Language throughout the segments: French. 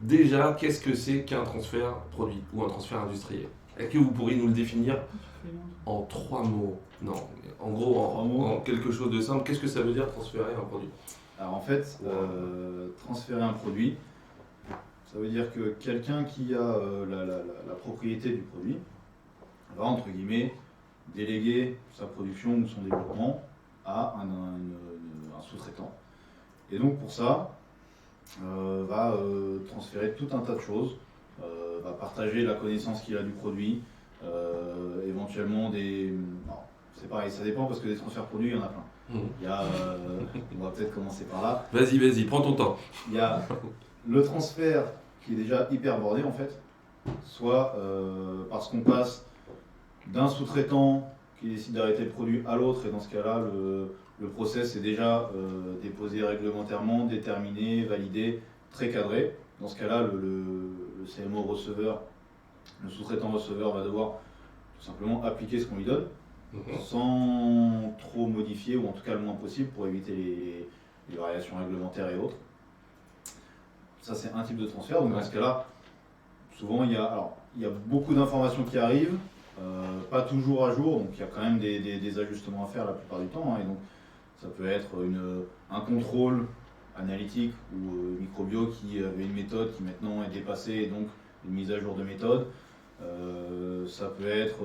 Déjà, qu'est-ce que c'est qu'un transfert produit ou un transfert industriel? Est-ce que vous pourriez nous le définir en 3 mots? Non, en gros, en quelque chose de simple, qu'est-ce que ça veut dire transférer un produit? Alors en fait, transférer un produit, ça veut dire que quelqu'un qui a la propriété du produit va, entre guillemets, déléguer sa production ou son développement à un sous-traitant. Et donc pour ça, va transférer tout un tas de choses, va partager la connaissance qu'il a du produit, éventuellement des... Non, c'est pareil, ça dépend parce que des transferts produits, il y en a plein. Il y a, on va peut-être commencer par là. Vas-y, prends ton temps. Il y a le transfert qui est déjà hyper bordé en fait, soit parce qu'on passe d'un sous-traitant qui décide d'arrêter le produit à l'autre, et dans ce cas-là, le process est déjà déposé réglementairement, déterminé, validé, très cadré. Dans ce cas-là, le CMO receveur, le sous-traitant receveur va devoir tout simplement appliquer ce qu'on lui donne, sans trop modifier, ou en tout cas le moins possible pour éviter les variations réglementaires et autres. Ça, c'est un type de transfert. Donc dans ce cas-là, souvent il y a beaucoup d'informations qui arrivent, pas toujours à jour, donc il y a quand même des ajustements à faire la plupart du temps, hein, et donc ça peut être un contrôle analytique ou microbio qui avait une méthode qui maintenant est dépassée, et donc une mise à jour de méthode. Ça peut être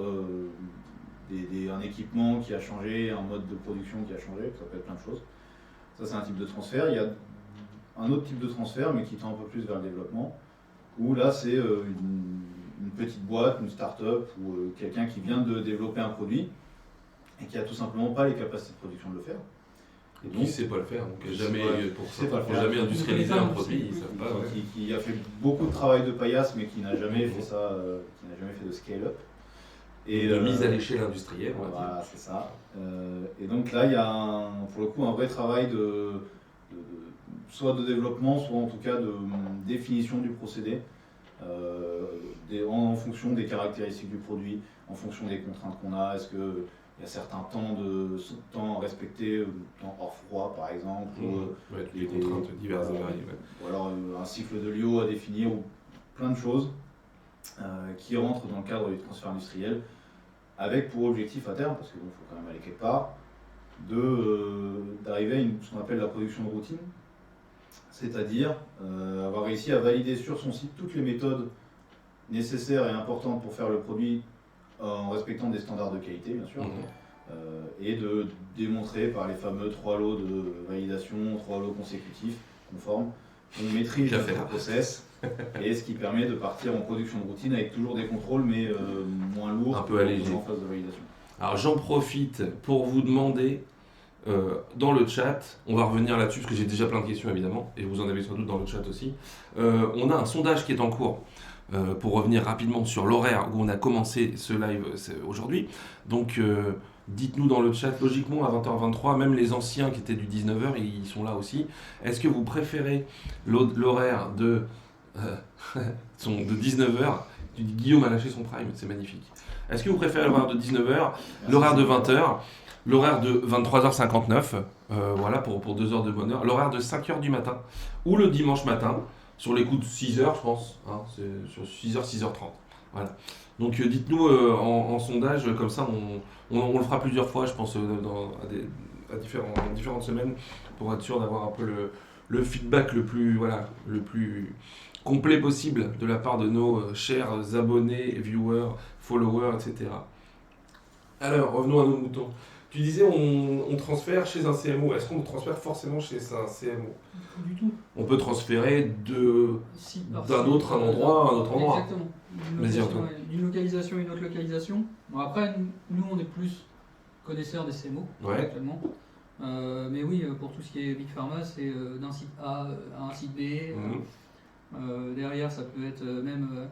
un équipement qui a changé, un mode de production qui a changé, ça peut être plein de choses. Ça, c'est un type de transfert. Il y a un autre type de transfert, mais qui tend un peu plus vers le développement, où là c'est une petite boîte, une start-up ou quelqu'un qui vient de développer un produit et qui a tout simplement pas les capacités de production de le faire. Et donc, qui ne sait pas le faire, donc jamais industrialiser un produit, qui a fait beaucoup de travail de paillasse, mais qui n'a jamais fait ça, qui n'a jamais fait de scale-up. Et de mise à l'échelle industrielle, on va dire. Voilà, c'est ça. Et donc là, il y a pour le coup un vrai travail soit de développement, soit en tout cas de définition du procédé, en fonction des caractéristiques du produit, en fonction des contraintes qu'on a. Est-ce qu'il y a certains temps à respecter, temps hors froid par exemple, les contraintes diverses et variées. Ou alors un cycle de Lyo à définir, ou plein de choses qui rentrent dans le cadre du transfert industriel, avec pour objectif à terme, parce qu'il faut quand même aller quelque part, d'arriver à ce qu'on appelle la production de routine, c'est-à-dire avoir réussi à valider sur son site toutes les méthodes nécessaires et importantes pour faire le produit en respectant des standards de qualité, bien sûr, et de démontrer par les fameux 3 lots de validation, 3 lots consécutifs, conformes, on maîtrise le process, et ce qui permet de partir en production de routine avec toujours des contrôles, mais moins lourds, un peu allégés, en phase de validation. Alors j'en profite pour vous demander, dans le chat, on va revenir là-dessus parce que j'ai déjà plein de questions évidemment, et vous en avez sans doute dans le chat aussi. On a un sondage qui est en cours, pour revenir rapidement sur l'horaire où on a commencé ce live aujourd'hui. Donc dites-nous dans le chat, logiquement à 20h23, même les anciens qui étaient du 19h, ils sont là aussi. Est-ce que vous préférez l'horaire de 19h? Guillaume a lâché son prime, c'est magnifique. Est-ce que vous préférez l'horaire de 19h, l'horaire de 20h, l'horaire de 23h59, voilà, pour 2 heures de bonheur, l'horaire de 5h du matin, ou le dimanche matin, sur les coups de 6h, je pense, hein, c'est sur 6h, 6h30. Voilà. Donc dites-nous en sondage, comme ça on le fera plusieurs fois, je pense, à différentes semaines, pour être sûr d'avoir un peu le feedback le plus complet possible de la part de nos chers abonnés, viewers, followers, etc. Alors, revenons à nos moutons. Tu disais on transfère chez un CMO. Est-ce qu'on transfère forcément chez un CMO? Pas du tout. On peut transférer d'un autre endroit à un autre endroit. Exactement. D'une localisation à une autre localisation. Bon, après, nous, on est plus connaisseurs des CMO, actuellement. Mais oui, pour tout ce qui est Big Pharma, c'est d'un site A à un site B. Derrière, ça peut être même...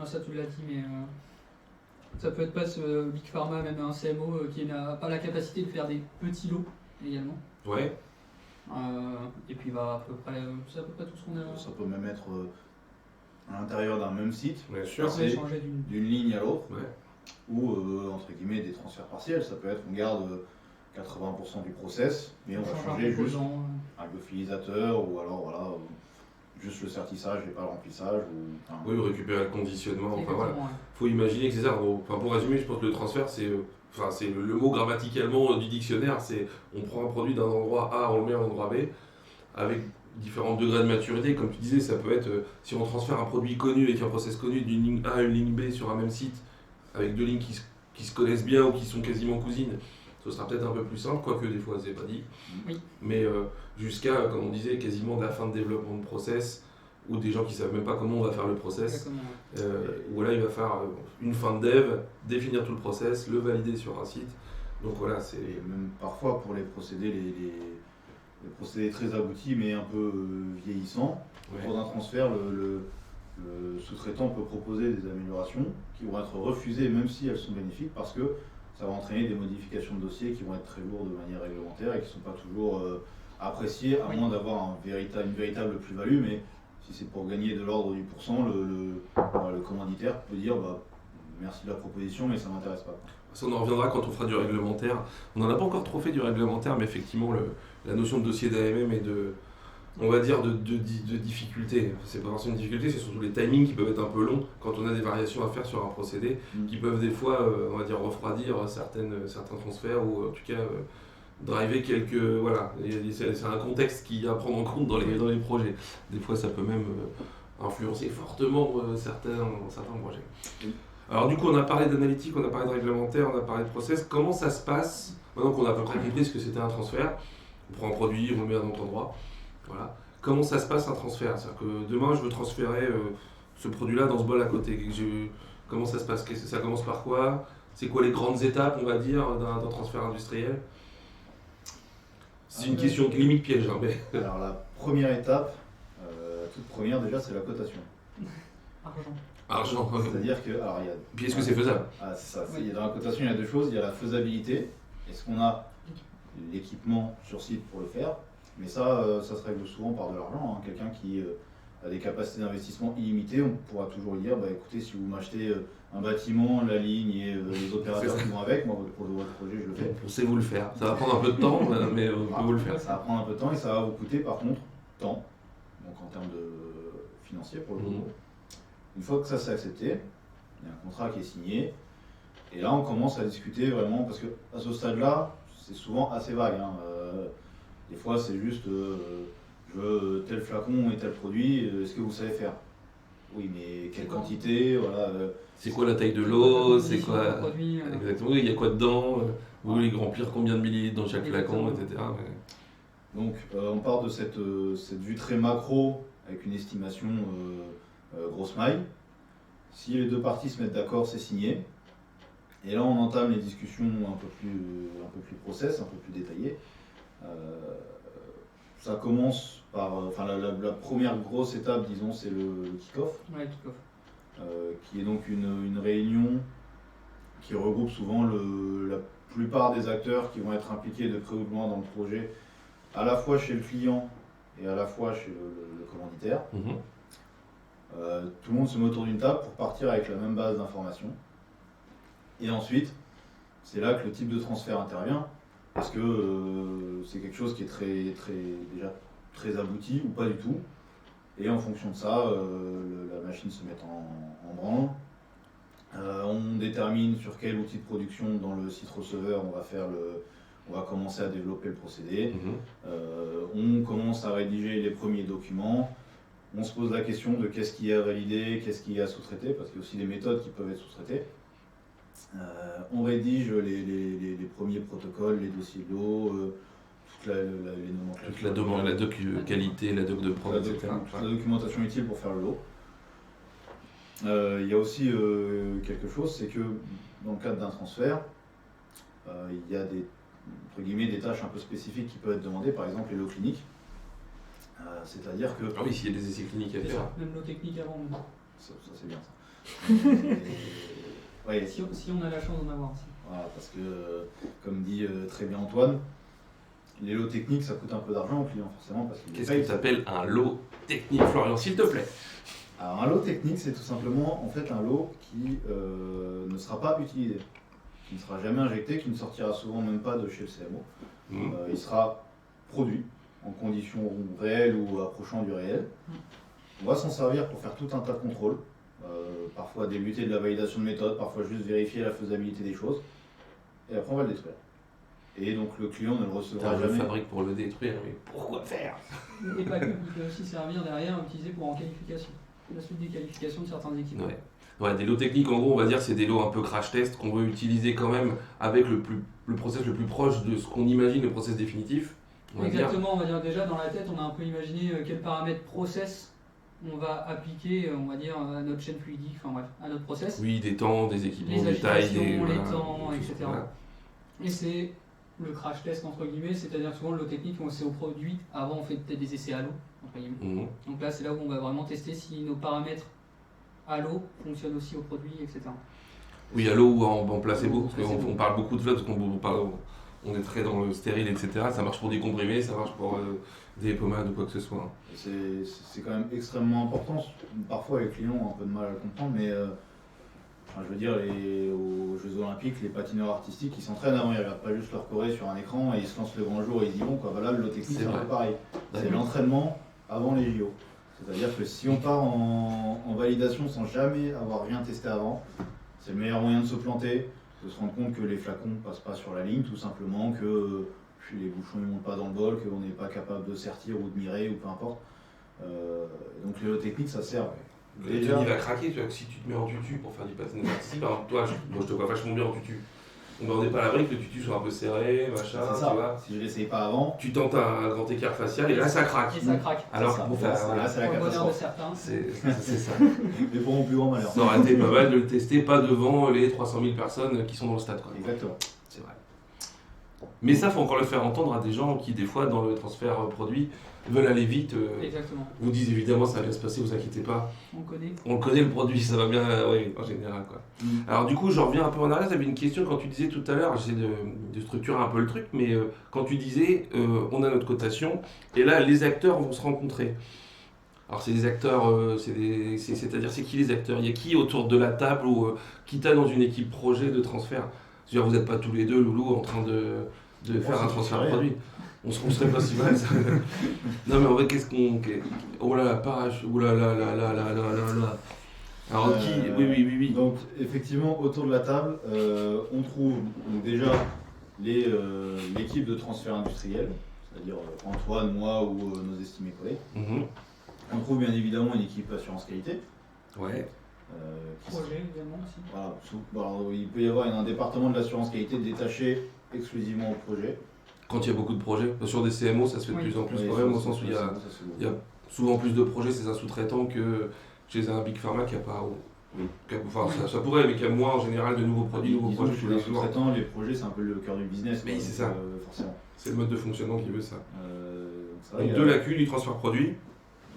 ça, tu l'as dit, mais... ça peut être pas ce Big Pharma, même un CMO qui n'a pas la capacité de faire des petits lots également. Ouais. Et puis bah, c'est à peu près tout ce qu'on a. Ça peut même être à l'intérieur d'un même site, bien sûr, changer d'une ligne à l'autre, ou entre guillemets des transferts partiels. Ça peut être on garde 80% du process, mais on va changer juste un lyophilisateur, ou alors voilà, juste le sertissage et pas le remplissage. Oui, récupérer le conditionnement. Enfin voilà. Ouais. Faut imaginer que c'est ça. Enfin, pour résumer, je pense que le transfert, c'est le mot grammaticalement du dictionnaire. C'est on prend un produit d'un endroit A, on le met à un endroit B, avec différents degrés de maturité. Comme tu disais, ça peut être si on transfère un produit connu avec un process connu d'une ligne A à une ligne B sur un même site, avec deux lignes qui se connaissent bien ou qui sont quasiment cousines, ce sera peut-être un peu plus simple, quoique des fois c'est pas dit. Oui. Mais jusqu'à, comme on disait, quasiment de la fin de développement de process, ou des gens qui savent même pas comment on va faire le process, où là il va falloir une fin de dev, définir tout le process, le valider sur un site. Donc voilà, c'est... Et même parfois pour les procédés, les procédés très aboutis mais un peu vieillissants, Ouais. pour un transfert, le sous-traitant peut proposer des améliorations qui vont être refusées même si elles sont bénéfiques parce que ça va entraîner des modifications de dossier qui vont être très lourdes de manière réglementaire et qui ne sont pas toujours appréciées, à moins d'avoir une véritable plus-value. Mais si c'est pour gagner de l'ordre du pourcent, le commanditaire peut dire merci de la proposition, mais ça ne m'intéresse pas. Ça, on en reviendra quand on fera du réglementaire. On n'en a pas encore trop fait du réglementaire, mais effectivement, la notion de dossier d'AMM et de, on va dire, de difficulté. C'est pas forcément une difficulté, c'est surtout les timings qui peuvent être un peu longs quand on a des variations à faire sur un procédé, qui peuvent des fois, on va dire, refroidir certains transferts ou en tout cas driver quelques... Voilà, c'est un contexte qui à prendre en compte dans les projets. Des fois, ça peut même influencer fortement certains projets. Alors du coup, on a parlé d'analytique, on a parlé de réglementaire, on a parlé de process. Comment ça se passe, maintenant qu'on a à peu près compris ce que c'était un transfert? On prend un produit, on le met à un autre endroit. Voilà. Comment ça se passe un transfert? C'est-à-dire que demain, je veux transférer ce produit-là dans ce bol à côté. Comment ça se passe? Ça commence par quoi? C'est quoi les grandes étapes, on va dire, d'un transfert industriel? C'est une question limite piège. Hein, mais... Alors la première étape, toute première déjà, c'est la cotation. Argent. C'est-à-dire que... Alors, puis est-ce que c'est faisable? C'est ça. Oui. Dans la cotation, il y a deux choses. Il y a la faisabilité. Est-ce qu'on a l'équipement sur site pour le faire? Mais ça se règle souvent par de l'argent. Hein. Quelqu'un qui a des capacités d'investissement illimitées, on pourra toujours lui dire, écoutez, si vous m'achetez un bâtiment, la ligne et les opérateurs qui vont avec, moi, pour votre projet, je le fais. On sait vous le faire. Ça va prendre un peu de temps, mais on peut vous le faire. Ça va prendre un peu de temps et ça va vous coûter, par contre, temps. Donc en termes de financier, pour le coup. Une fois que ça c'est accepté, il y a un contrat qui est signé. Et là, on commence à discuter vraiment, parce qu'à ce stade-là, c'est souvent assez vague. Hein. Des fois, c'est juste, je veux tel flacon et tel produit, est-ce que vous savez faire? Oui, mais quelle quantité, voilà. C'est quoi la taille de l'eau? C'est quoi produit, exactement, il y a quoi dedans? Vous voulez remplir combien de millilitres dans chaque flacon, etc. Donc, on part de cette vue très macro, avec une estimation grosse maille. Si les deux parties se mettent d'accord, c'est signé. Et là, on entame les discussions un peu plus process, un peu plus détaillées. Ça commence par... la première grosse étape, disons, c'est le kick-off. Ouais, kick-off. Qui est donc une réunion qui regroupe souvent la plupart des acteurs qui vont être impliqués de près ou de loin dans le projet, à la fois chez le client et à la fois chez le commanditaire. Tout le monde se met autour d'une table pour partir avec la même base d'informations. Et ensuite, c'est là que le type de transfert intervient, parce que c'est quelque chose qui est déjà très abouti ou pas du tout. Et en fonction de ça, la machine se met en branle. On détermine sur quel outil de production dans le site receveur on va commencer à développer le procédé. On commence à rédiger les premiers documents. On se pose la question de qu'est-ce qui est à valider, qu'est-ce qui est à sous-traiter, parce qu'il y a aussi des méthodes qui peuvent être sous-traitées. On rédige les premiers protocoles, les dossiers de l'eau, toute la doc qualité, la doc de prod, etc. La documentation utile pour faire le lot. Il y a aussi quelque chose, c'est que dans le cadre d'un transfert, il y a des tâches un peu spécifiques qui peuvent être demandées, par exemple les lots cliniques. C'est-à-dire que... Ah oui, s'il y a des essais cliniques à faire. Même l'eau technique avant. Ça c'est bien ça. Ouais. Si on a la chance d'en avoir aussi. Voilà, parce que, comme dit très bien Antoine, les lots techniques ça coûte un peu d'argent au client forcément. Parce qu'il Qu'est-ce que tu appelles un lot technique, Florian, s'il te plaît? Alors un lot technique c'est tout simplement en fait un lot qui ne sera pas utilisé, qui ne sera jamais injecté, qui ne sortira souvent même pas de chez le CMO. Il sera produit en conditions réelles ou approchant du réel. on va s'en servir pour faire tout un tas de contrôles. Parfois débuter de la validation de méthode, parfois juste vérifier la faisabilité des choses. Et après, on va le détruire. Et donc le client ne le recevra Je jamais. fabrique pour le détruire, mais pourquoi faire? Et pas que, il peut aussi servir derrière, utiliser pour en qualification. La suite des qualifications de certains équipements. Ouais, des lots techniques, en gros, on va dire, c'est des lots un peu crash test qu'on veut utiliser quand même avec le process le plus proche de ce qu'on imagine le process définitif. Exactement, on va dire déjà dans la tête, on a un peu imaginé quels paramètres process on va appliquer, on va dire, à notre chaîne fluidique, enfin bref, à notre process. Oui, des temps, des équipements, les des tailles, les temps, etc. Voilà. Et c'est le crash test entre guillemets, c'est-à-dire souvent le lot technique, c'est au produit. Avant, on fait peut-être des essais à l'eau, entre guillemets. Donc là, c'est là où on va vraiment tester si nos paramètres à l'eau fonctionnent aussi au produit, etc. Oui, à l'eau ou en placebo, parce qu'on parle beaucoup de flotte, parce on est très dans le stérile, etc. Ça marche pour des comprimés, ça marche pour des pommades ou quoi que ce soit. C'est quand même extrêmement important. Parfois, les clients ont un peu de mal à le comprendre, mais je veux dire, aux Jeux Olympiques, les patineurs artistiques, ils s'entraînent avant, ils ne regardent pas juste leur choré sur un écran et ils se lancent le grand jour et ils y vont. Voilà, le lot technique, c'est un peu pareil. C'est l'entraînement avant les JO. C'est-à-dire que si on part en validation sans jamais avoir rien testé avant, c'est le meilleur moyen de se planter, de se rendre compte que les flacons ne passent pas sur la ligne, tout simplement, que les bouchons ne montent pas dans le bol, qu'on n'est pas capable de sertir ou de mirer ou peu importe. Donc les lots techniques, ça sert. Déjà, il va craquer, tu vois, que si tu te mets en tutu pour faire du patinage artistique, par exemple, toi, moi je te vois vachement bien en tutu. On n'est pas à l'abri que le tutu soit un peu serré, machin, c'est ça. Tu vois. Si je l'essaye pas avant, tu tentes un grand écart facial et là ça craque. Et ça craque. Alors ça. Pour faire, là, c'est la catastrophe. C'est ça. Mais pour mon plus grand malheur. Ça aurait été pas mal de le tester, pas devant les 300 000 personnes qui sont dans le stade. Quoi. Exactement. C'est vrai. Mais ça, faut encore le faire entendre à des gens qui, des fois, dans le transfert produit, veulent aller vite. Exactement. Vous disent évidemment ça va bien se passer, vous inquiétez pas. On connaît le produit, ça va bien, oui, en général. Quoi. Alors du coup, je reviens un peu en arrière, j'avais une question quand tu disais tout à l'heure, j'essaie de structurer un peu le truc, mais quand tu disais on a notre cotation, et là les acteurs vont se rencontrer. Alors c'est des acteurs, c'est-à-dire c'est qui les acteurs? Il y a qui autour de la table ou qui t'a dans une équipe projet de transfert? C'est-à-dire vous n'êtes pas tous les deux, Loulou, en train de faire un transfert de produit. On serait pas si mal. Ça. Non mais en fait, qu'est-ce qu'on... Oh là là, parachute. Oh là là là là là là là. Alors qui... Oui. Donc effectivement, autour de la table, on trouve donc, déjà l'équipe de transfert industriel, c'est-à-dire Antoine, moi ou nos estimés collègues. On trouve bien évidemment une équipe assurance qualité. Ouais. Projet également aussi. Voilà, il peut y avoir un département de l'assurance qualité détaché exclusivement au projet. Quand il y a beaucoup de projets, sur des CMO, ça se fait de plus en plus quand même, au sens où il y a souvent plus de projets chez un sous-traitant que chez un big pharma qui n'a pas... ça pourrait, mais qui a moins en général de nouveaux produits, nouveaux projets. Chez les sous-traitants, les projets, c'est un peu le cœur du business. Mais c'est ça. Forcément. C'est le mode de fonctionnement qui veut ça. Donc deux lacunes, du transfert produit.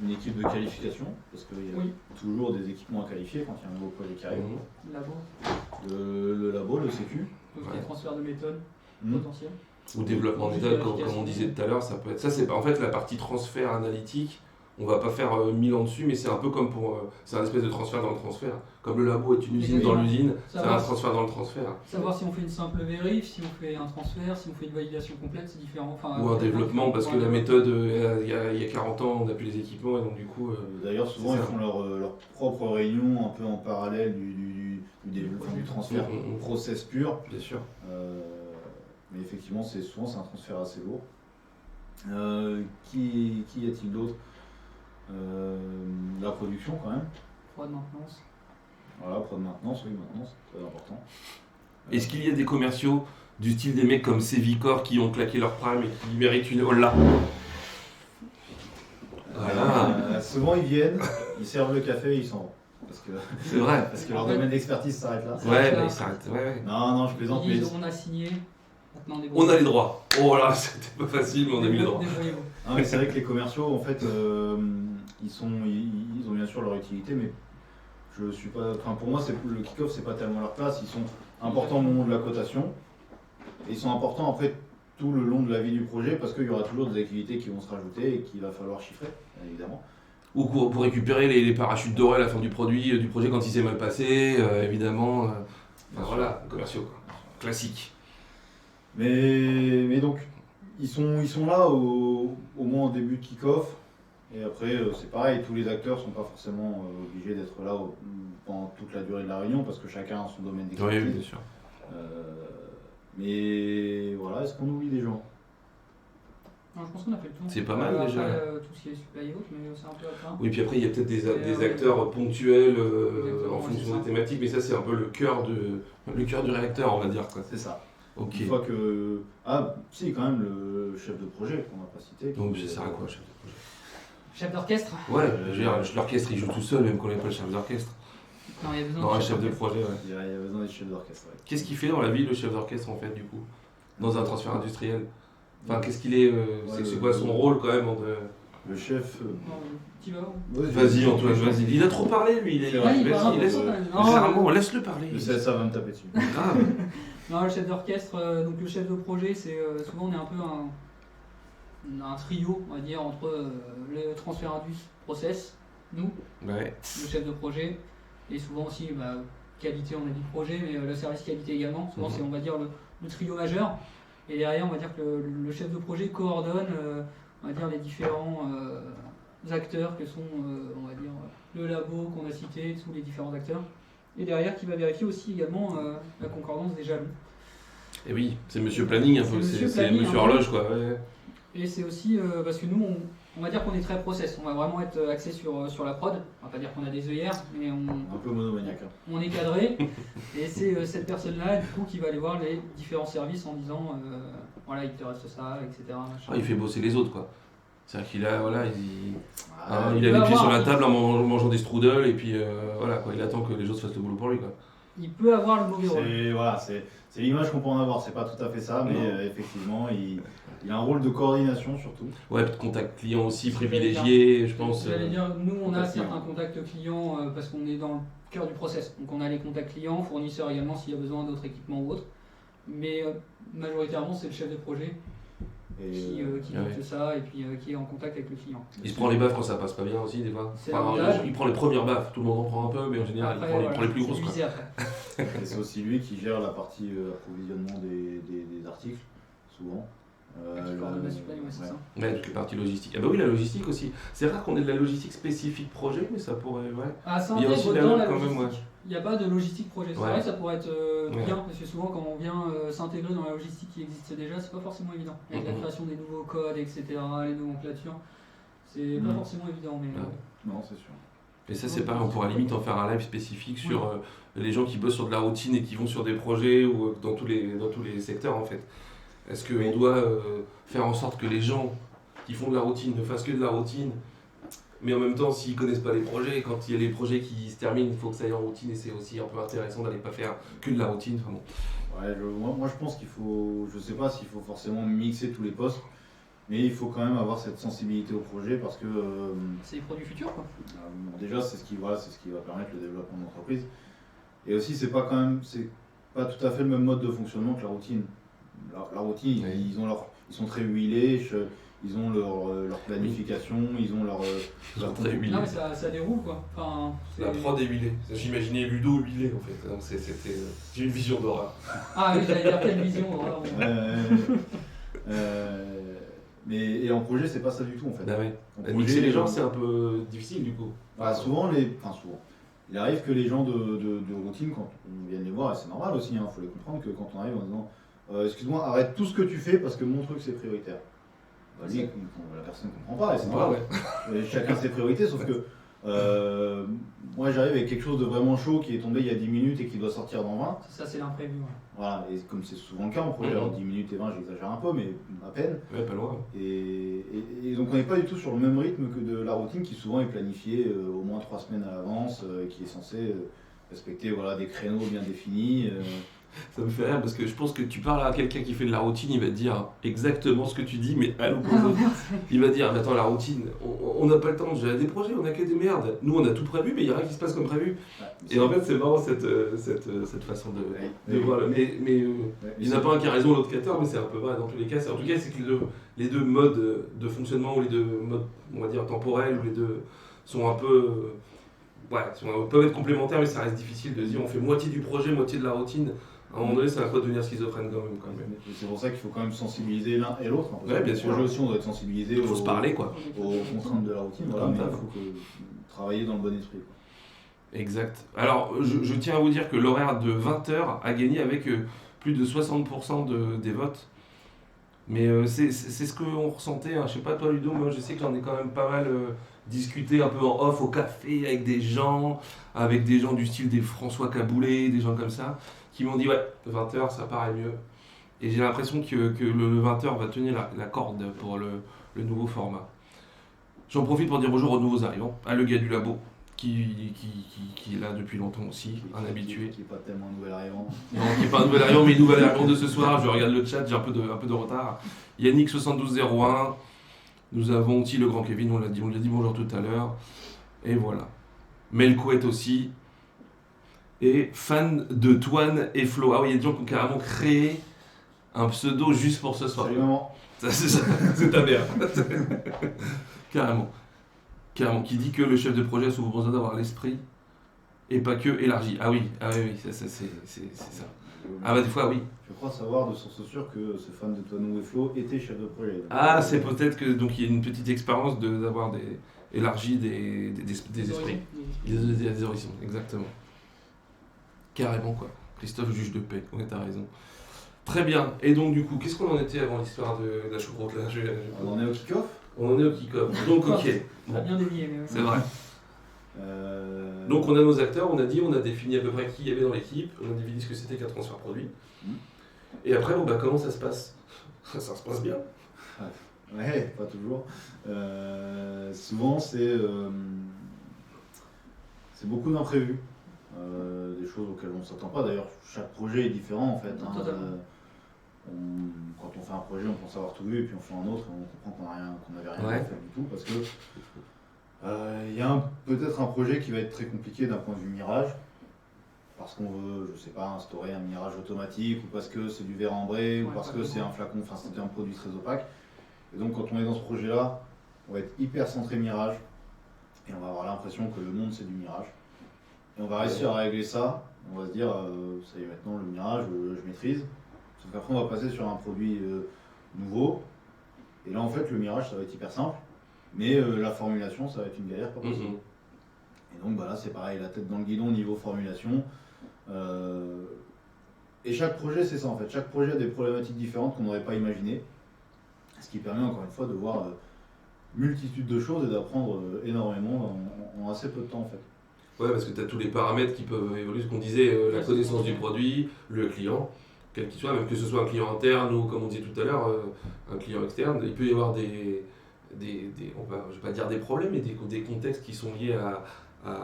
Une équipe de qualification, parce qu'il y a toujours des équipements à qualifier quand il y a un nouveau projet qui arrive. Labo. Le labo, le sécu. Donc les transferts de méthode potentiels. Ou développement de méthode, comme on disait tout à l'heure, ça peut être. Ça, c'est en fait la partie transfert analytique. On va pas faire 1000 ans dessus, mais c'est un peu comme pour. C'est un espèce de transfert dans le transfert. Comme le labo est une usine dans l'usine, c'est un transfert dans le transfert. Savoir si on fait une simple vérif, si on fait un transfert, si on fait une validation complète, c'est différent. Ou un développement, parce que la méthode, il y a 40 ans, on n'a plus les équipements, et donc du coup. D'ailleurs, souvent, ils font leur propre réunion un peu en parallèle du transfert process pur. Bien sûr. Mais effectivement, souvent c'est un transfert assez lourd. Qui y a-t-il d'autre? La production quand même. Prod maintenance. Voilà, prod maintenance, oui, maintenance, c'est très important. Est-ce qu'il y a des commerciaux du style des mecs comme Cevicor qui ont claqué leur prime et qui méritent une holla? Voilà. Souvent ils viennent, ils servent le café et ils s'en vont. C'est vrai. Parce que leur domaine d'expertise s'arrête là. Ouais, mais ils s'arrêtent. Ouais. Non, je plaisante. Mais on a signé. On a les droits. Oh là, c'était pas facile, mais on a mis les droits. Non, mais c'est vrai que les commerciaux, en fait, ils ont bien sûr leur utilité, mais je suis pas. Enfin, pour moi, le kick-off, c'est pas tellement leur place. Ils sont importants au moment de la cotation, et ils sont importants après tout le long de la vie du projet, parce qu'il y aura toujours des activités qui vont se rajouter et qu'il va falloir chiffrer, bien évidemment. Ou pour récupérer les parachutes dorés à la fin du projet quand il s'est mal passé, évidemment. Enfin voilà, commerciaux, quoi. Classique. Mais donc, ils sont là au moins au début de kick-off, Et après, c'est pareil, tous les acteurs sont pas forcément obligés d'être là pendant toute la durée de la réunion parce que chacun a son domaine d'expertise. Oui, bien sûr. Mais voilà, est-ce qu'on oublie des gens? Non, je pense qu'on a fait le tour. C'est pas mal Après, déjà. tout ce qui est supply et autres, mais c'est un peu à part. Oui, puis après, il y a peut-être des Et, acteurs ponctuels Exactement, en c'est fonction ça. des thématiques, mais ça, c'est un peu le cœur du réacteur, on va dire. Quoi. C'est ça. Ok. Une fois que. Ah, si, quand même, le chef de projet qu'on n'a pas cité. Donc, ça sert à quoi, chef de projet? Chef d'orchestre? Ouais, je veux dire, l'orchestre, il joue tout seul, même qu'on n'est pas le chef d'orchestre. Non, il y a besoin Non, de un chef de projet, ouais. Il y a besoin d'être chef d'orchestre. Ouais. Qu'est-ce qu'il fait dans la vie, le chef d'orchestre, en fait, du coup? Dans un transfert industriel? Enfin, qu'est-ce qu'il est c'est quoi son rôle, quand même Le chef. Non, tu vas Vas-y, Antoine, vas-y. Il a trop parlé, lui. C'est vrai. il parle Vas-y, un peu laisse. trop, non, Généralement, laisse-le parler. Le CSA va me taper dessus. Grave. Non, le chef d'orchestre, donc le chef de projet, c'est souvent on est un peu un trio, on va dire, entre le transfert indus process, nous, Ouais. le chef de projet, et souvent aussi qualité, on a dit projet, mais le service qualité également. Souvent c'est, on va dire, le trio majeur. Et derrière, on va dire que le chef de projet coordonne, on va dire, les différents acteurs que sont, on va dire, le labo qu'on a cité, tous les différents acteurs. Et derrière, qui va vérifier aussi également la concordance des jalons. Et oui, c'est monsieur planning, un peu. Monsieur C'est planning, monsieur un peu. horloge, quoi. Ouais. Et c'est aussi parce que nous, on va dire qu'on est très process. On va vraiment être axé sur la prod. On va pas dire qu'on a des œillères, mais Un peu monomaniaque. Hein. on est cadré. Et c'est cette personne-là, du coup, qui va aller voir les différents services en disant voilà, il te reste ça, etc. machin. Ah, il fait bosser les autres, quoi. C'est-à-dire qu'il a, voilà, il Ah, a il les peut pieds sur avoir- la table en mangeant des strudels, et puis voilà, quoi. Il attend que les autres fassent le boulot pour lui, quoi. Il peut avoir le mauvais rôle. c'est l'image qu'on peut en avoir. C'est pas tout à fait ça, mais Non. Effectivement, il a un rôle de coordination surtout. Ouais, contact client aussi C'est privilégié, je pense. J'allais dire, nous, on a Contact certains client. contacts clients parce qu'on est dans le cœur du process. Donc, on a les contacts clients, fournisseurs également s'il y a besoin d'autres équipements ou autres. Mais majoritairement, c'est le chef de projet Et, qui ouais. dicte ça et puis qui est en contact avec le client. Il se prend les baffes quand ça passe pas bien aussi, des fois. C'est Enfin, l'avantage. il prend les premières baffes, tout le monde en prend un peu, mais en général, Après, il voilà, prend les plus c'est grosses, quoi. divisé après. et c'est aussi lui qui gère la partie approvisionnement des articles, souvent. Qui coordonne la supply, ouais, c'est ça. Ouais, toute la partie logistique. Ah bah oui, la logistique aussi. C'est rare qu'on ait de la logistique spécifique projet, mais ça pourrait, ouais. Ah, ça Il y a aussi intègre dans la quand même, logistique. Il n'y a pas de logistique projet. C'est Ouais. vrai que ça pourrait être Ouais. bien, parce que souvent quand on vient s'intégrer dans la logistique qui existe déjà, c'est pas forcément évident. Avec la Mhm. création des nouveaux codes, etc., les nomenclatures, c'est pas Mhm. forcément évident. Mais Ouais. Non, c'est sûr. Et ça, c'est pareil, on pourra limite en faire un live spécifique sur les gens qui bossent sur de la routine et qui vont sur des projets ou dans tous les secteurs, en fait. Est-ce qu'on doit faire en sorte que les gens qui font de la routine ne fassent que de la routine, mais en même temps, s'ils connaissent pas les projets, quand il y a les projets qui se terminent, il faut que ça aille en routine et c'est aussi un peu intéressant d'aller pas faire que de la routine. Enfin, bon. Ouais, moi, je pense qu'il faut, je sais pas s'il faut forcément mixer tous les postes, mais il faut quand même avoir cette sensibilité au projet parce que c'est les produits futurs, quoi. bon, déjà c'est ce qui va permettre le développement de l'entreprise. Et aussi c'est pas pas tout à fait le même mode de fonctionnement que la routine. La routine, Oui. ils sont très huilés, ils ont leur planification, ils ont leur Très huilé. Non, mais ça déroule, quoi. Enfin, La prod est huilée. J'imaginais Ludo huilé, en fait. Donc, j'ai une vision d'horreur. Ah oui, j'allais dire quelle vision. Voilà, mais en projet c'est pas ça du tout en fait. Bah ouais. En projet, Mixer les gens, c'est un peu difficile, du coup. souvent. Il arrive que les gens de routine, quand on vient les voir, et c'est normal aussi, il faut les comprendre, que quand on arrive en disant excuse-moi, arrête tout ce que tu fais parce que mon truc c'est prioritaire. Bah, lui, la personne ne comprend pas, et c'est normal. Ouais. Chacun ses priorités, sauf que moi j'arrive avec quelque chose de vraiment chaud qui est tombé il y a 10 minutes et qui doit sortir dans 20. Ça, c'est l'imprévu. Ouais. Voilà, et comme c'est souvent le cas en projet, Mhm. alors 10 minutes et 20, j'exagère un peu, mais à peine. Ouais, pas loin. Et donc on n'est pas du tout sur le même rythme que de la routine qui souvent est planifiée au moins 3 semaines à l'avance et qui est censée respecter des créneaux bien définis. Ça me fait rire parce que je pense que tu parles à quelqu'un qui fait de la routine, il va te dire exactement ce que tu dis, mais à l'opposé. Il va dire, mais attends, la routine, on n'a pas le temps de gérer des projets, on a que des merdes. Nous, on a tout prévu, mais il n'y a rien qui se passe comme prévu. Ouais, Et en fait, c'est vraiment cette façon de voir. Mais il n'y en a pas un qui a raison, l'autre qui a tort, mais c'est un peu vrai dans tous les cas. En tout cas, c'est que les deux modes de fonctionnement, ou les deux modes, on va dire, temporels, ou les deux sont un peu. Ouais, peuvent être complémentaires, mais ça reste difficile de dire on fait moitié du projet, moitié de la routine. À un moment donné, ça va pas devenir schizophrène quand même. Et c'est pour ça qu'il faut quand même sensibiliser l'un et l'autre. Ouais, bien sûr. Aussi, on doit être sensibilisé Il faut se parler, quoi. aux contraintes de la routine, voilà, mais il faut travailler dans le bon esprit. Quoi. Exact. Alors, je tiens à vous dire que l'horaire de 20h a gagné avec plus de 60% des votes. Mais c'est ce qu'on ressentait. Hein. Je sais pas toi, Ludo, moi je sais que j'en ai quand même pas mal discuté un peu en off au café avec des gens du style des François Caboulet, des gens comme ça, qui m'ont dit ouais, 20h ça paraît mieux. Et j'ai l'impression que le 20h va tenir la corde pour le nouveau format. J'en profite pour dire bonjour aux nouveaux arrivants, à le gars du labo, qui est là depuis longtemps aussi, un habitué. Qui n'est pas tellement un nouvel arrivant. Non, qui n'est pas un nouvel arrivant, mais nouvel arrivant de ce soir. Je regarde le chat, j'ai un peu de retard. Yannick7201, nous avons aussi le grand Kevin, on l'a dit bonjour tout à l'heure. Et voilà. Melkouet aussi. Et fan de Toine et Flo. Ah oui, il y a des gens qui ont carrément créé un pseudo juste pour ce soir. Salut maman. C'est ta mère. Carrément. Qui dit que le chef de projet a souvent besoin d'avoir l'esprit et pas que élargi. Ah oui, c'est ça. Ah bah des fois oui. Je crois savoir de source sûre que ce fan de Toinou et Flo était chef de projet. Ah c'est peut-être que donc il y a une petite expérience d'avoir élargi des esprits. Des horizons, exactement. Carrément quoi. Christophe juge de paix, ouais t'as raison. Très bien. Et donc du coup, qu'est-ce qu'on en était avant l'histoire de la choucroute là? On en est au kick-off. On en est au kick-off. Donc ok. Ça a bien dévié. Mais c'est vrai. Donc on a nos acteurs, on a défini à peu près qui il y avait dans l'équipe, on a défini ce que c'était qu'un transfert produit. Et après, comment ça se passe? Ça se passe bien. Ouais, pas toujours. Souvent c'est beaucoup d'imprévus, des choses auxquelles on ne s'attend pas. D'ailleurs, chaque projet est différent en fait. Quand on fait un projet, on pense avoir tout vu, et puis on fait un autre, et on comprend qu'on n'avait rien fait du tout, parce que il y a peut-être un projet qui va être très compliqué d'un point de vue mirage, parce qu'on veut, je sais pas, instaurer un mirage automatique, ou parce que c'est du verre ambré, ou parce que c'est un flacon, enfin c'est un produit très opaque. Et donc quand on est dans ce projet-là, on va être hyper centré mirage, et on va avoir l'impression que le monde c'est du mirage. Et on va réussir à régler ça, on va se dire, ça y est, maintenant le mirage, je maîtrise. Sauf qu'après on va passer sur un produit nouveau, et là en fait le mirage ça va être hyper simple, mais la formulation ça va être une galère pas possible. Et donc là c'est pareil, la tête dans le guidon niveau formulation. Et chaque projet c'est ça en fait, chaque projet a des problématiques différentes qu'on n'aurait pas imaginées, ce qui permet encore une fois de voir multitude de choses et d'apprendre énormément en assez peu de temps en fait. Ouais, parce que tu as tous les paramètres qui peuvent évoluer, ce qu'on disait, la connaissance du produit, le client, quel qu'il soit, même que ce soit un client interne ou comme on disait tout à l'heure, un client externe, il peut y avoir je vais pas dire des problèmes, mais des contextes qui sont liés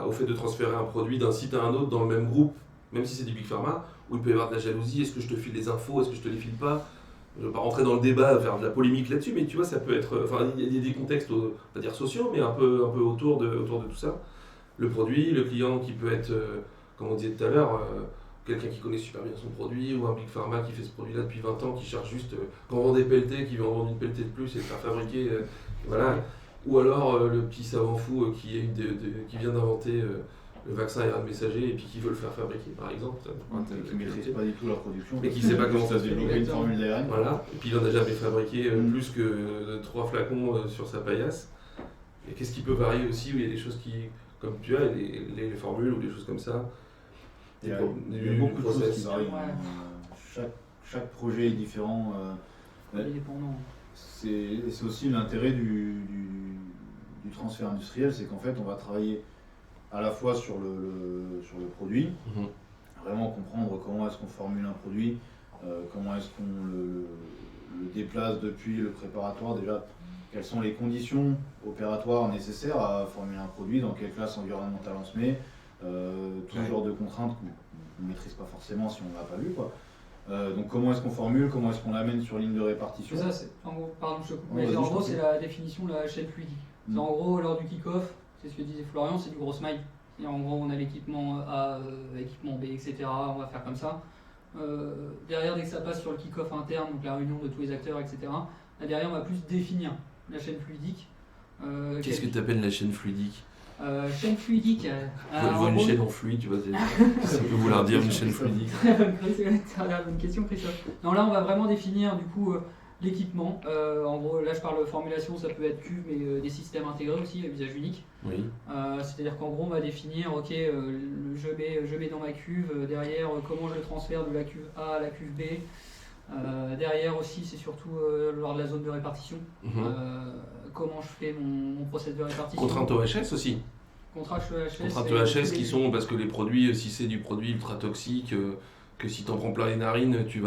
au fait de transférer un produit d'un site à un autre dans le même groupe, même si c'est du Big Pharma, où il peut y avoir de la jalousie, est-ce que je te file les infos, est-ce que je te les file pas? Je ne vais pas rentrer dans le débat, faire de la polémique là-dessus, mais tu vois, ça peut être, il y a des contextes, pas dire sociaux, mais un peu autour de tout ça. Le produit, le client qui peut être, comme on disait tout à l'heure, quelqu'un qui connaît super bien son produit, ou un Big Pharma qui fait ce produit-là depuis 20 ans, qui cherche juste, quand on vend des pelletés, qui veut en vendre une pelletée de plus et le faire fabriquer, voilà. Ou alors le petit savant fou qui vient d'inventer le vaccin RNA messager et puis qui veut le faire fabriquer, par exemple. Qui ne maîtrise pas du tout la production. Et qui ne sait pas comment ça se développer une formule d'ARN. Voilà. Et puis il n'en a jamais fabriqué plus que 3 flacons sur sa paillasse. Et qu'est-ce qui peut varier aussi, où il y a des choses qui, comme tu as, les formules ou des choses comme ça. Il y a beaucoup de choses qui varient. Chaque projet est différent. C'est aussi l'intérêt du transfert industriel, c'est qu'en fait on va travailler à la fois sur le produit, vraiment comprendre comment est-ce qu'on formule un produit, comment est-ce qu'on le déplace depuis le préparatoire, déjà quelles sont les conditions opératoires nécessaires à formuler un produit, dans quelle classe environnementale on se met, tout genre de contraintes qu'on ne maîtrise pas forcément si on ne l'a pas vu, quoi. Donc comment est-ce qu'on formule, comment est-ce qu'on l'amène sur ligne de répartition. Ça, en gros, pardon, je te coupe, mais en gros c'est la définition de la chaîne fluidique. En gros, lors du kick-off, c'est ce que disait Florian, c'est du gros smile. Et en gros, on a l'équipement A, équipement B, etc. On va faire comme ça. Derrière, dès que ça passe sur le kick-off interne, donc la réunion de tous les acteurs, etc., là, derrière, on va plus définir la chaîne fluidique. Qu'est-ce que tu appelles la chaîne fluidique? Chaîne fluidique. Je vois une chaîne en fluide, tu vois, ça peut vouloir dire une chaîne fluidique. Bonne question, Christophe. Non, là, on va vraiment définir du coup l'équipement. En gros, là, je parle de formulation, ça peut être cuve, mais des systèmes intégrés aussi, à usage unique. Oui. C'est-à-dire qu'en gros, on va définir, ok, je mets dans ma cuve, derrière, comment je le transfère de la cuve A à la cuve B. Derrière aussi, c'est surtout lors de la zone de répartition. Comment je fais mon process de répartition. Contrainte OHS aussi. Contrainte OHS qui sont, parce que les produits, si c'est du produit ultra toxique, que si t'en prends plein les narines, tu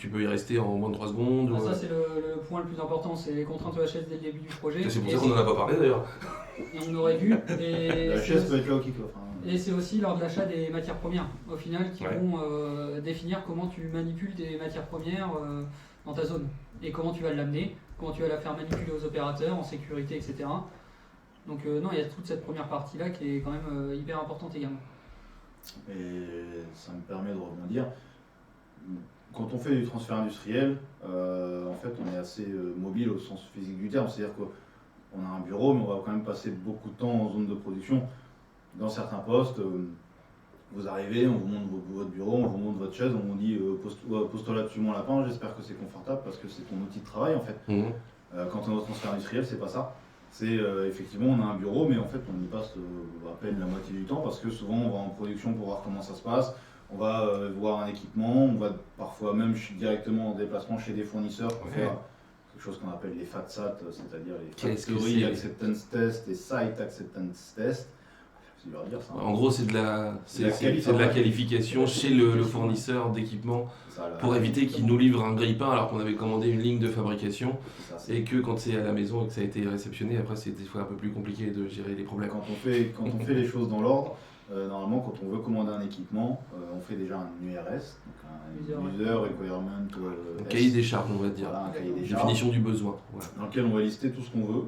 peux y rester en moins de 3 secondes. Ça, c'est le point le plus important, c'est les contraintes OHS dès le début du projet. C'est pour ça qu'on n'en a pas parlé d'ailleurs. Et on aurait dû. L'OHS peut être là au kick-off. Et c'est aussi lors de l'achat des matières premières, au final, qui vont définir comment tu manipules tes matières premières dans ta zone. Et comment tu vas l'amener, comment tu vas la faire manipuler aux opérateurs, en sécurité, etc. Donc non, il y a toute cette première partie-là qui est quand même hyper importante également. Et ça me permet de rebondir. Quand on fait du transfert industriel, en fait, on est assez mobile au sens physique du terme. C'est-à-dire qu'on a un bureau, mais on va quand même passer beaucoup de temps en zone de production. Dans certains postes, vous arrivez, on vous montre votre bureau, on vous montre votre chaise, on vous dit pose-toi là-dessus mon lapin, j'espère que c'est confortable parce que c'est ton outil de travail en fait. Quand on est au transfert industriel, c'est pas ça. C'est effectivement, on a un bureau, mais en fait, on y passe à peine la moitié du temps parce que souvent, on va en production pour voir comment ça se passe. On va voir un équipement, on va parfois même directement en déplacement chez des fournisseurs pour faire quelque chose qu'on appelle les FATSAT, c'est-à-dire les Factory Acceptance Test et Site Acceptance Test. C'est dur à dire, ça. En gros, c'est de la qualification chez le fournisseur d'équipement pour éviter qu'il nous livre un grille-pain alors qu'on avait commandé une ligne de fabrication et que quand c'est à la maison et que ça a été réceptionné, après c'est des fois un peu plus compliqué de gérer les problèmes. Quand on fait les choses dans l'ordre, normalement quand on veut commander un équipement, on fait déjà un URS, donc un User Requirement un cahier des charges, on va dire, voilà, un cahier des charges, définition du besoin. Voilà. Dans lequel on va lister tout ce qu'on veut,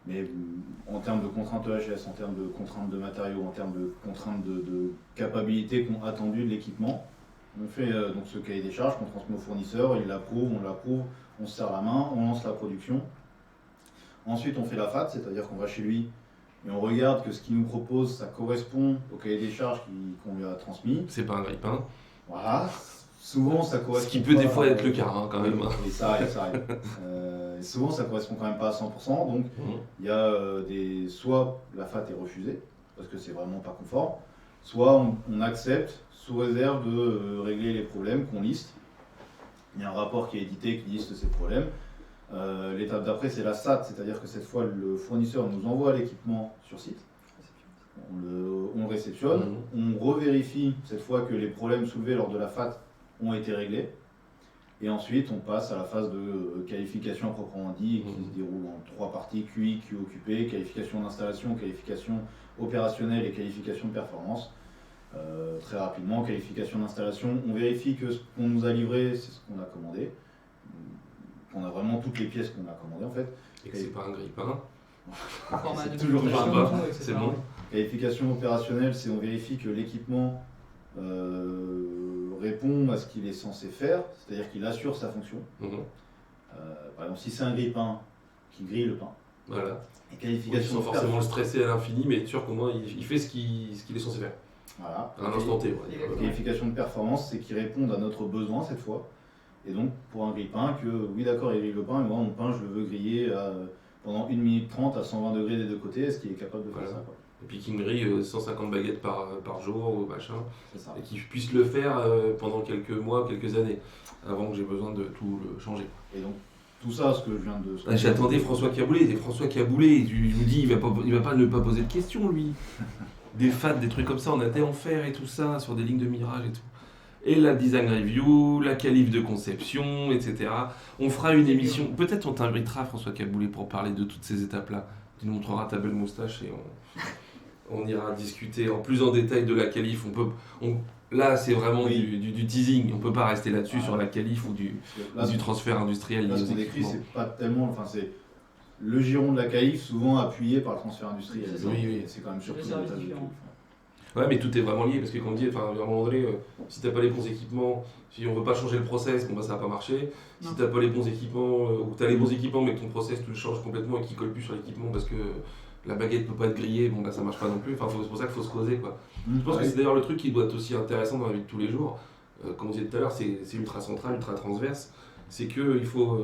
mais en termes de contraintes EHS, en termes de contraintes de matériaux, en termes de contraintes de capacité attendues de l'équipement. On fait donc ce cahier des charges qu'on transmet au fournisseur, il l'approuve, on se serre la main, on lance la production. Ensuite on fait la FAT, c'est-à-dire qu'on va chez lui et on regarde que ce qu'il nous propose, ça correspond au cahier des charges qu'on lui a transmis. C'est pas un grille-pain. Voilà, souvent ça correspond. Ce qui peut des fois être le cas quand même. Et ça arrive. Souvent ça correspond quand même pas à 100%, donc il y a soit la FAT est refusée, parce que c'est vraiment pas conforme, soit on accepte sous réserve de régler les problèmes qu'on liste. Il y a un rapport qui est édité qui liste ces problèmes. L'étape d'après c'est la SAT, c'est-à-dire que cette fois le fournisseur nous envoie l'équipement sur site, on le réceptionne, on revérifie cette fois que les problèmes soulevés lors de la FAT ont été réglés. Et ensuite, on passe à la phase de qualification proprement dit, qui se déroule en 3 parties, QI, QOQP, qualification d'installation, qualification opérationnelle et qualification de performance. Très rapidement, qualification d'installation, on vérifie que ce qu'on nous a livré, c'est ce qu'on a commandé, qu'on a vraiment toutes les pièces qu'on a commandées en fait. Et que c'est pas un grille-pain. C'est toujours un grille-pain, c'est bon. Qualification opérationnelle, c'est on vérifie que l'équipement répond à ce qu'il est censé faire, c'est-à-dire qu'il assure sa fonction. Par exemple, si c'est un grille-pain qui grille le pain. Voilà. Et qualification sans forcément le stresser à l'infini, mais être sûr qu'au moins il fait ce qu'il est censé faire. Voilà. À un instant T. Qualification de performance, c'est qu'il réponde à notre besoin cette fois. Et donc pour un grille-pain, que oui d'accord il grille le pain, mais moi mon pain je le veux griller pendant 1 minute 30 à 120 degrés des deux côtés, est-ce qu'il est capable de faire ça quoi. Et puis qu'il me grille 150 baguettes par jour ou machin, ça. Et qu'il puisse le faire pendant quelques mois, quelques années, avant que j'ai besoin de tout changer. Et donc tout ça, ce que je viens de... J'attendais François Caboulé, et François Caboulé, je me dis, il va pas ne pas poser de questions lui. Des FAT, des trucs comme ça, on a été en fer et tout ça, sur des lignes de mirage et tout. Et la design review, la qualif de conception, etc. On fera une émission, peut-être on t'invitera François Caboulé pour parler de toutes ces étapes-là. Tu nous montreras ta belle moustache et on ira discuter en plus en détail de la qualif. Là, c'est vraiment du teasing. On ne peut pas rester là-dessus sur la qualif ou du transfert industriel. Là, ce qu'on décrit, c'est pas tellement... c'est le giron de la qualif, souvent appuyé par le transfert industriel. Oui. C'est quand même surtout des services différents. Ouais, mais tout est vraiment lié parce que comme on dit, à un moment donné, si t'as pas les bons équipements, si on veut pas changer le process, ça va pas marcher. Si t'as pas les bons équipements, ou t'as les bons équipements mais que ton process tu le changes complètement et qu'il colle plus sur l'équipement parce que la baguette peut pas être grillée, bon bah ça marche pas non plus. Enfin, c'est pour ça qu'il faut se creuser quoi. Je pense que Ouais. c'est d'ailleurs le truc qui doit être aussi intéressant dans la vie de tous les jours. Comme on disait tout à l'heure, c'est ultra central, ultra transverse. C'est qu'il faut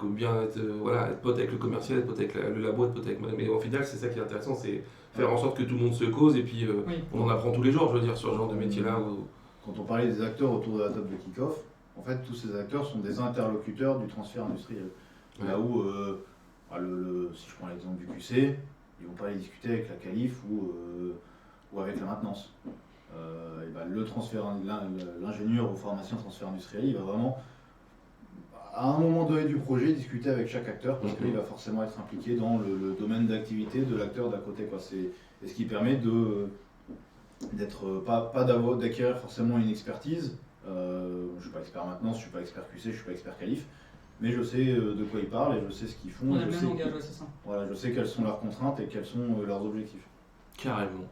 bien être, voilà, être pote avec le commercial, être pote avec le labo, être pote avec. Mais au final, c'est ça qui est intéressant, c'est faire en sorte que tout le monde se cause et puis Oui. on en apprend tous les jours, je veux dire, sur ce genre de métier-là. Quand on parlait des acteurs autour de la table de kick-off, en fait, tous ces acteurs sont des interlocuteurs du transfert industriel. Ouais. Là où, si je prends l'exemple du QC, ils vont pas aller discuter avec la qualif ou avec la maintenance. Et ben, le transfert, l'ingénieur ou pharmacien transfert industriel, il va vraiment, à un moment donné du projet, discuter avec chaque acteur parce qu'il va forcément être impliqué dans le domaine d'activité de l'acteur d'à côté, quoi. C'est ce qui permet d'acquérir forcément une expertise. Je suis pas expert maintenance, je suis pas expert QC, je suis pas expert qualif, mais je sais de quoi ils parlent et je sais ce qu'ils font. On a je le sais, même langage, ouais, c'est ça. voilà, je sais quelles sont leurs contraintes et quels sont leurs objectifs. Carrément.